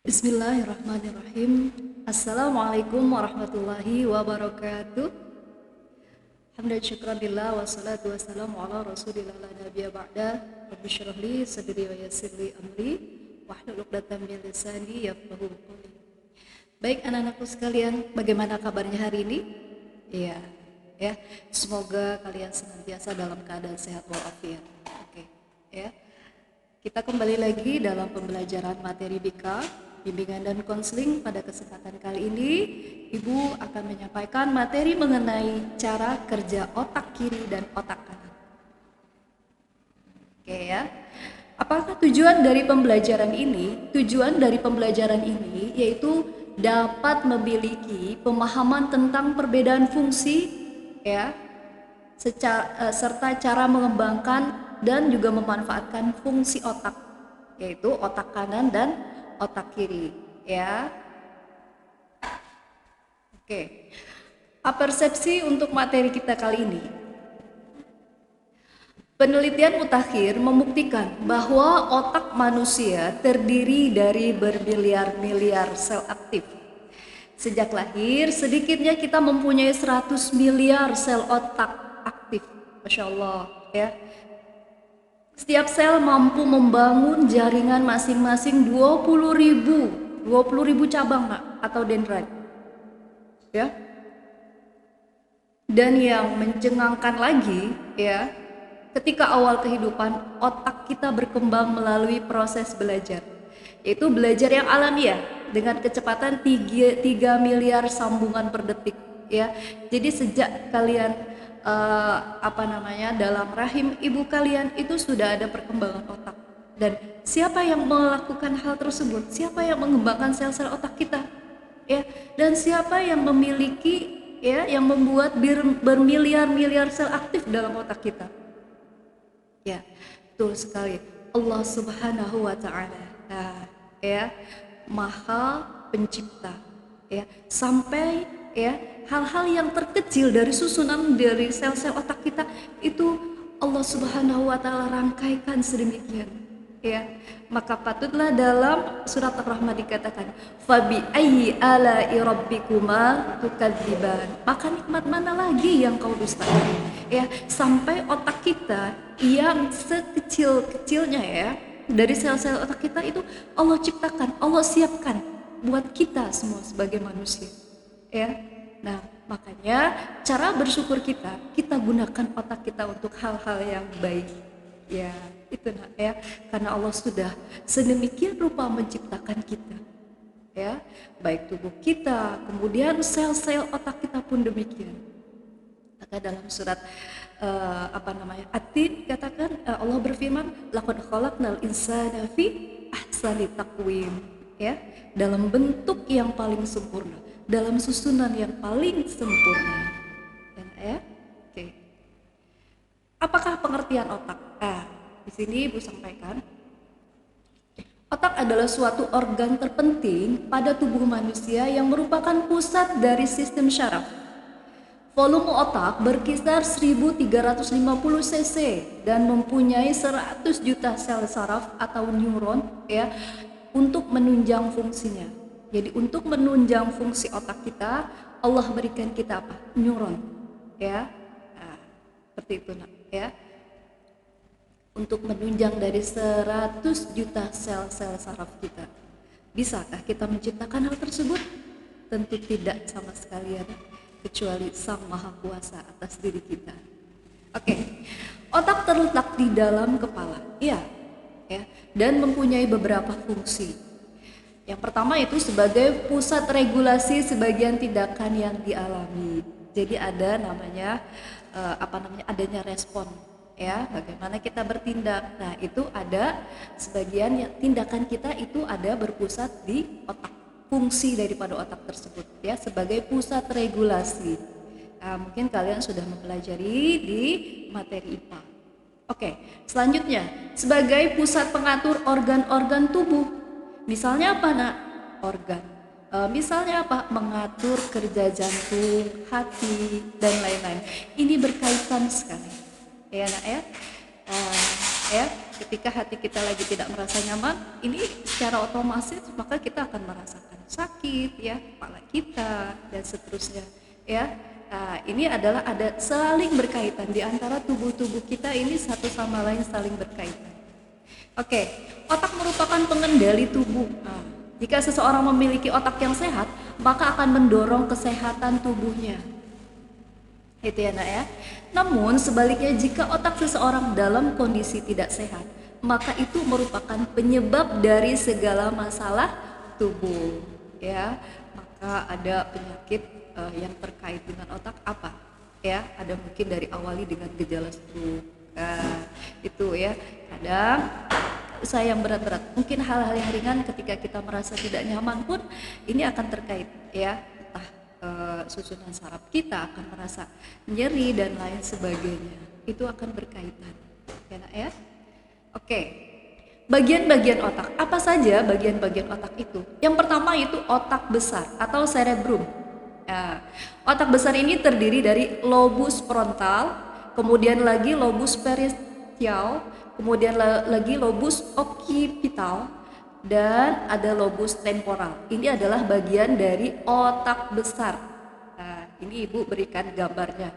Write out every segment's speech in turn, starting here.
Bismillahirrahmanirrahim. Assalamualaikum warahmatullahi wabarakatuh. Hamdan syukran lillah wassalatu wassalamu ala rasulillah la nabiyya ba'da. Rabbi syrah li sadri wa yassir li amri wahlul 'uqdatam min lisani yafqahu qawli. Baik anak-anakku sekalian, bagaimana kabarnya hari ini? Iya, ya. Semoga kalian senantiasa dalam keadaan sehat walafiat. Oke, ya. Kita kembali lagi dalam pembelajaran materi BK, bimbingan dan konseling. Pada kesempatan kali ini, Ibu akan menyampaikan materi mengenai cara kerja otak kiri dan otak kanan. Oke ya. Apakah tujuan dari pembelajaran ini? Tujuan dari pembelajaran ini yaitu dapat memiliki pemahaman tentang perbedaan fungsi ya, serta cara mengembangkan dan juga memanfaatkan fungsi otak, yaitu otak kanan dan otak kiri ya. Oke. Persepsi untuk materi kita kali ini. Penelitian mutakhir membuktikan bahwa otak manusia terdiri dari bermiliar-miliar sel aktif. Sejak lahir, sedikitnya kita mempunyai 100 miliar sel otak aktif. Masya Allah ya. Setiap sel mampu membangun jaringan masing-masing 20.000 cabang atau dendrit. Ya. Dan yang mencengangkan lagi ya, ketika awal kehidupan otak kita berkembang melalui proses belajar, yaitu belajar yang alamiah dengan kecepatan 3 miliar sambungan per detik ya. Jadi sejak kalian dalam rahim ibu kalian itu sudah ada perkembangan otak. Dan siapa yang melakukan hal tersebut? Siapa yang mengembangkan sel-sel otak kita? Ya, dan siapa yang memiliki ya, yang membuat bermiliar-miliar sel aktif dalam otak kita? Ya, betul sekali. Allah Subhanahu wa taala. Ya, Maha Pencipta. Ya, sampai ya, hal-hal yang terkecil dari susunan dari sel-sel otak kita itu Allah Subhanahu wa taala rangkaikan sedemikian ya. Maka patutlah dalam surat Ar-Rahman dikatakan fabi ayyi ala'i rabbikuma tukadziban, maka nikmat mana lagi yang kau dustakan ya. Sampai otak kita yang sekecil-kecilnya ya, dari sel-sel otak kita itu Allah ciptakan, Allah siapkan buat kita semua sebagai manusia ya. Nah, makanya cara bersyukur kita gunakan otak kita untuk hal-hal yang baik. Ya, itu ya. Karena Allah sudah sedemikian rupa menciptakan kita. Ya, baik tubuh kita, kemudian sel-sel otak kita pun demikian. Maka dalam surat At-Tin katakan Allah berfirman, laqad khalaqnal insana fi ahsani taqwim. Ya, dalam bentuk yang paling sempurna, dalam susunan yang paling sempurna. Dan oke. Apakah pengertian otak? Di sini Ibu sampaikan, otak adalah suatu organ terpenting pada tubuh manusia yang merupakan pusat dari sistem syaraf. Volume otak berkisar 1350 cc dan mempunyai 100 juta sel saraf atau neuron ya, untuk menunjang fungsinya. Jadi untuk menunjang fungsi otak kita, Allah berikan kita apa? Neuron. Ya. Nah, seperti itu ya. Untuk menunjang dari 100 juta sel-sel saraf kita. Bisakah kita menciptakan hal tersebut? Tentu tidak sama sekali ya, kecuali Sang Maha Kuasa atas diri kita. Oke. Otak terletak di dalam kepala. Iya. Ya, dan mempunyai beberapa fungsi. Yang pertama itu sebagai pusat regulasi sebagian tindakan yang dialami. Jadi ada namanya adanya respon ya, bagaimana kita bertindak. Nah, itu ada sebagian tindakan kita itu ada berpusat di otak. Fungsi daripada otak tersebut ya, sebagai pusat regulasi. Nah, mungkin kalian sudah mempelajari di materi IPA. Oke, selanjutnya sebagai pusat pengatur organ-organ tubuh. Misalnya apa organ? Misalnya apa? Mengatur kerja jantung, hati, dan lain-lain. Ini berkaitan sekali. Ya ya. ketika hati kita lagi tidak merasa nyaman, ini secara otomatis maka kita akan merasakan sakit ya, kepala kita dan seterusnya ya. Nah, ini adalah ada saling berkaitan di antara tubuh-tubuh kita ini satu sama lain saling berkaitan. Oke, otak merupakan pengendali tubuh. Nah, jika seseorang memiliki otak yang sehat, maka akan mendorong kesehatan tubuhnya. Itu ya nak ya. Namun sebaliknya jika otak seseorang dalam kondisi tidak sehat, maka itu merupakan penyebab dari segala masalah tubuh. Ya, maka ada penyakit yang terkait dengan otak apa? Ya, ada mungkin dari awali dengan gejala stroke. Itu ya. Kadang usaha yang berat-berat, mungkin hal-hal yang ringan ketika kita merasa tidak nyaman pun ini akan terkait ya. Susunan saraf kita akan merasa nyeri dan lain sebagainya, itu akan berkaitan ya nak ya. Oke, bagian-bagian otak apa saja bagian-bagian otak itu? Yang pertama itu otak besar atau cerebrum. Nah, otak besar ini terdiri dari lobus frontal, kemudian lagi lobus parietal, kemudian lagi lobus occipital, dan ada lobus temporal. Ini adalah bagian dari otak besar. Nah, ini ibu berikan gambarnya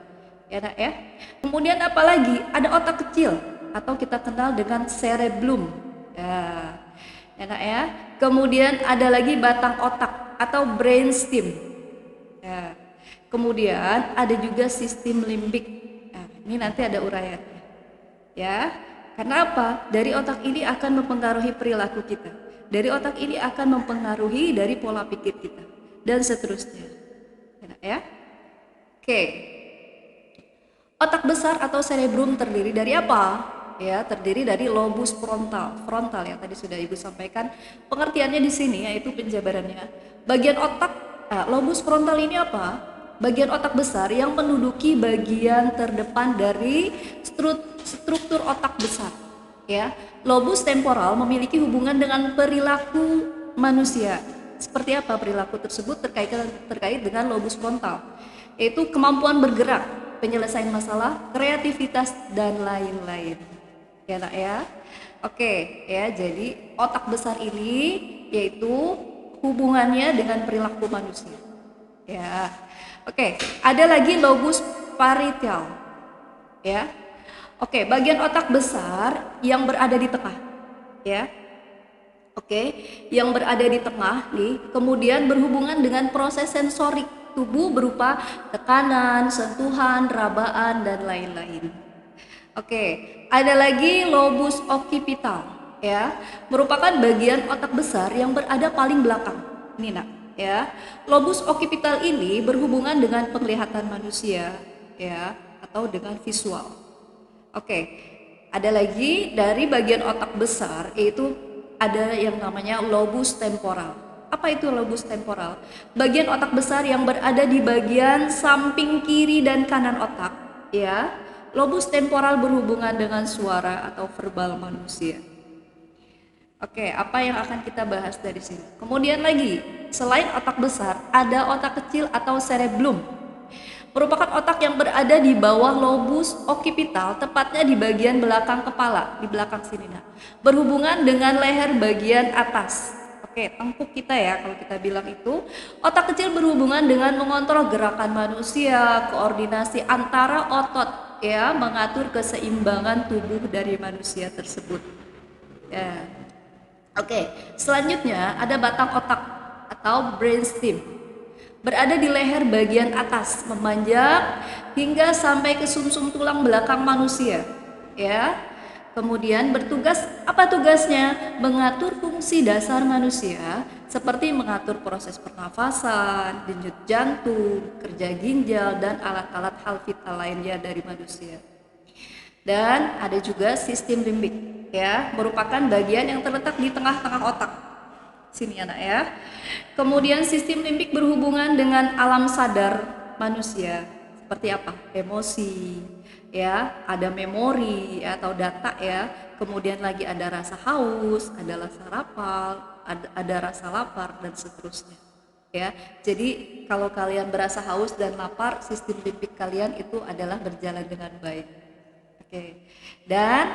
ya nak ya. Kemudian apalagi ada otak kecil atau kita kenal dengan cerebellum ya nak ya. Kemudian ada lagi batang otak atau brainstem ya. Kemudian ada juga sistem limbik. Nah, ini nanti ada uraiannya ya. Karena apa? Dari otak ini akan mempengaruhi perilaku kita. Dari otak ini akan mempengaruhi dari pola pikir kita dan seterusnya. Enak ya? Oke. Otak besar atau cerebrum terdiri dari apa? Ya, terdiri dari lobus frontal. Frontal yang tadi sudah ibu sampaikan. Pengertiannya di sini yaitu penjabarannya. Bagian otak, lobus frontal ini apa? Bagian otak besar yang menduduki bagian terdepan dari struktur otak besar. Ya, lobus temporal memiliki hubungan dengan perilaku manusia. Seperti apa perilaku tersebut terkait dengan lobus frontal? Yaitu kemampuan bergerak, penyelesaian masalah, kreativitas dan lain-lain. Ya nak ya. Oke, ya jadi otak besar ini yaitu hubungannya dengan perilaku manusia. Ya. Oke, ada lagi lobus parietal. Ya. Oke, bagian otak besar yang berada di tengah, ya. Oke, yang berada di tengah nih, kemudian berhubungan dengan proses sensorik tubuh berupa tekanan, sentuhan, rabaan dan lain-lain. Oke, ada lagi lobus occipital, ya, merupakan bagian otak besar yang berada paling belakang. Ini nak, ya. Lobus occipital ini berhubungan dengan penglihatan manusia, ya, atau dengan visual. Oke, ada lagi dari bagian otak besar yaitu ada yang namanya lobus temporal. Apa itu lobus temporal? Bagian otak besar yang berada di bagian samping kiri dan kanan otak, ya. Lobus temporal berhubungan dengan suara atau verbal manusia. Oke, apa yang akan kita bahas dari sini? Kemudian lagi, selain otak besar, ada otak kecil atau cerebellum. Merupakan otak yang berada di bawah lobus occipital, tepatnya di bagian belakang kepala, di belakang sini nah. Berhubungan dengan leher bagian atas. Oke, tengkuk kita ya kalau kita bilang itu. Otak kecil berhubungan dengan mengontrol gerakan manusia, koordinasi antara otot ya, mengatur keseimbangan tubuh dari manusia tersebut. Ya. Oke, selanjutnya ada batang otak atau brainstem. Berada di leher bagian atas, memanjang hingga sampai ke sumsum tulang belakang manusia. Ya. Kemudian bertugas, apa tugasnya? Mengatur fungsi dasar manusia seperti mengatur proses pernafasan, denyut jantung, kerja ginjal dan alat-alat hal vital lainnya dari manusia. Dan ada juga sistem limbik, ya, merupakan bagian yang terletak di tengah-tengah otak. Sini anak ya. Kemudian sistem limbik berhubungan dengan alam sadar manusia. Seperti apa? Emosi, ya, ada memori atau data ya. Kemudian lagi ada rasa haus, ada rasa ada rasa lapar dan seterusnya. Ya. Jadi kalau kalian berasa haus dan lapar, sistem limbik kalian itu adalah berjalan dengan baik. Oke. Dan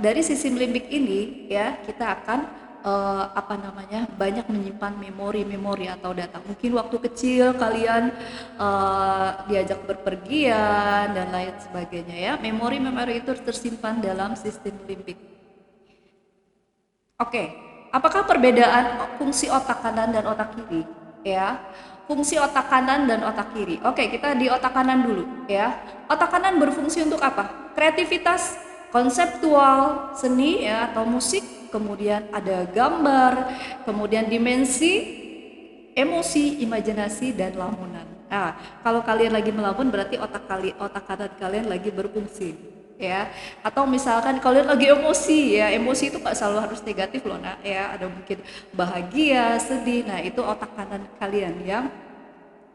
dari sistem limbik ini ya kita akan banyak menyimpan memori-memori atau data. Mungkin waktu kecil kalian diajak berpergian dan lain sebagainya ya. Memori-memori itu tersimpan dalam sistem limbik. Oke, apakah perbedaan fungsi otak kanan dan otak kiri? Ya, fungsi otak kanan dan otak kiri. Oke, kita di otak kanan dulu ya. Otak kanan berfungsi untuk apa? Kreativitas, konseptual, seni ya atau musik, kemudian ada gambar, kemudian dimensi, emosi, imajinasi dan lamunan. Nah, kalau kalian lagi melamun berarti otak kanan kalian lagi berfungsi. Ya, atau misalkan kalian lagi emosi ya, emosi itu nggak selalu harus negatif loh nak ya, ada mungkin bahagia, sedih, nah itu otak kanan kalian yang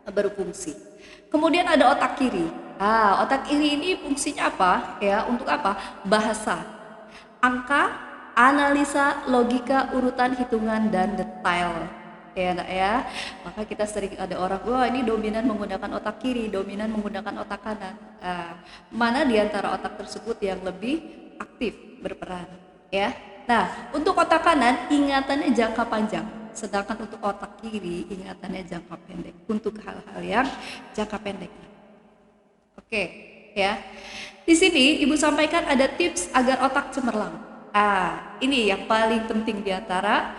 berfungsi. Kemudian ada otak kiri. Otak kiri ini fungsinya apa ya, untuk apa? Bahasa, angka, analisa, logika, urutan hitungan dan detail ya nak ya. Maka kita sering ada orang, wah ini dominan menggunakan otak kiri, dominan menggunakan otak kanan. Mana di antara otak tersebut yang lebih aktif berperan ya. Nah, untuk otak kanan ingatannya jangka panjang, sedangkan untuk otak kiri ingatannya jangka pendek untuk hal-hal yang jangka pendek. Oke ya. Di sini Ibu sampaikan ada tips agar otak cemerlang. Ini yang paling penting di antara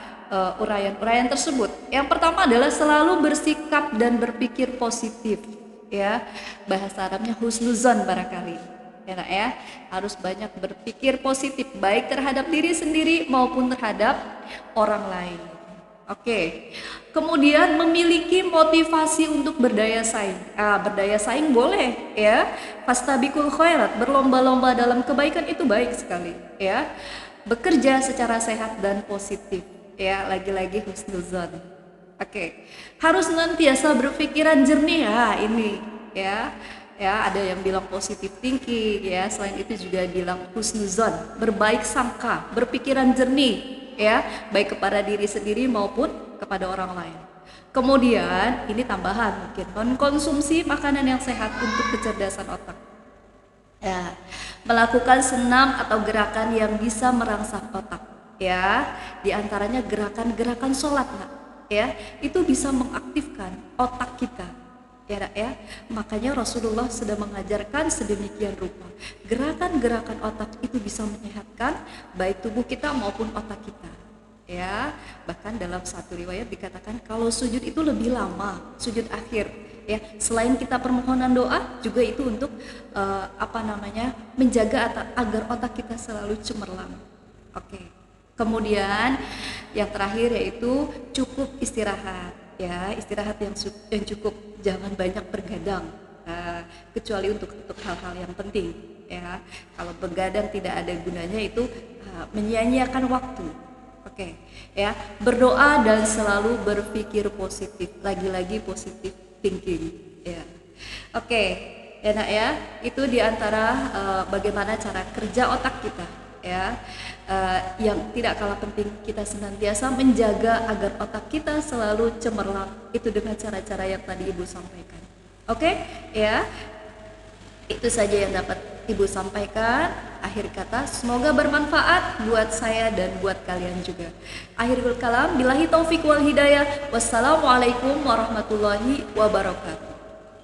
uraian-uraian tersebut. Yang pertama adalah selalu bersikap dan berpikir positif ya. Bahasa Arabnya husnuzon barangkali ya nak ya, harus banyak berpikir positif baik terhadap diri sendiri maupun terhadap orang lain. Oke. Kemudian memiliki motivasi untuk berdaya saing. Berdaya saing boleh ya. Fastabiqul khairat, berlomba-lomba dalam kebaikan itu baik sekali ya. Bekerja secara sehat dan positif ya, lagi-lagi husnuzon. Oke. Harus senantiasa berpikiran jernih ini ya. Ya, ada yang bilang positive thinking ya, selain itu juga bilang husnuzon, berbaik sangka, berpikiran jernih ya, baik kepada diri sendiri maupun kepada orang lain. Kemudian ini tambahan mungkin mengkonsumsi makanan yang sehat untuk kecerdasan otak. Ya, melakukan senam atau gerakan yang bisa merangsang otak ya, diantaranya gerakan-gerakan sholat nak ya, itu bisa mengaktifkan otak kita ya nak ya. Makanya Rasulullah sudah mengajarkan sedemikian rupa gerakan-gerakan otak itu bisa menyehatkan baik tubuh kita maupun otak kita ya. Bahkan dalam satu riwayat dikatakan kalau sujud itu lebih lama, sujud akhir ya, selain kita permohonan doa juga itu untuk menjaga agar otak kita selalu cemerlang. Oke. Kemudian yang terakhir yaitu cukup istirahat ya, istirahat yang cukup, jangan banyak bergadang kecuali untuk hal-hal yang penting ya. Kalau begadang tidak ada gunanya itu menyia-nyiakan waktu. Oke ya, berdoa dan selalu berpikir positif, lagi-lagi positif thinking ya. Oke ya nak ya, itu diantara bagaimana cara kerja otak kita ya. Yang tidak kalah penting kita senantiasa menjaga agar otak kita selalu cemerlang, itu dengan cara-cara yang tadi Ibu sampaikan. Oke ya, itu saja yang dapat Ibu sampaikan. Akhir kata, semoga bermanfaat buat saya dan buat kalian juga. Akhirul kalam, billahi taufiq wal hidayah. Wassalamualaikum warahmatullahi wabarakatuh.